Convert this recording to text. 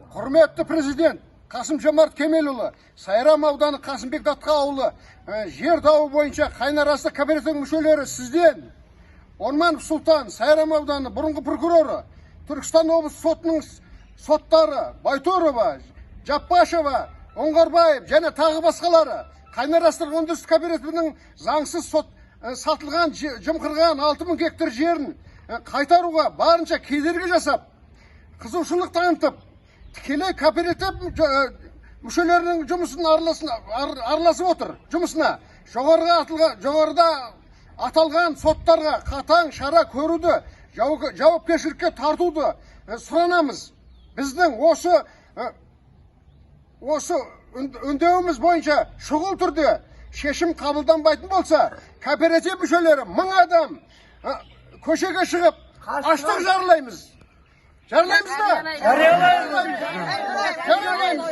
Құрметті президент Қасым-Жомарт Кемелұлы, Сайрам ауданы Қасымбек Датқа ауылы жер дауы бойынша қайнарасы кооперативінің мүшелері сізден, Орманов Сұлтан, Сайрам ауданы бұрынғы прокуроры, Түркістан облысы сотының соттары Байторова, Жаппашева, Оңғарбаев және тағы басқалары қайнарастық өндіріс кооперативінің заңсыз сатылған жымқырған 6000 гектар жерін қайтаруға барынша кедергі жасап, қызығушылық танытып, тікелей кооператив мүшелерінің жұмысын араласып отыр жұмысына. Жоғарыда аталған соттарға қатаң шара көруді, жауапкершілікке тартуды сұранамыз. Біздің осы үндеуіміз бойынша шұғыл түрде шешім қабылданбайтын болса, кооператив мүшелері 1000 адам көшеге шығып аштық жарылаймыз. Жарылаймыз да? Жарылаймыз.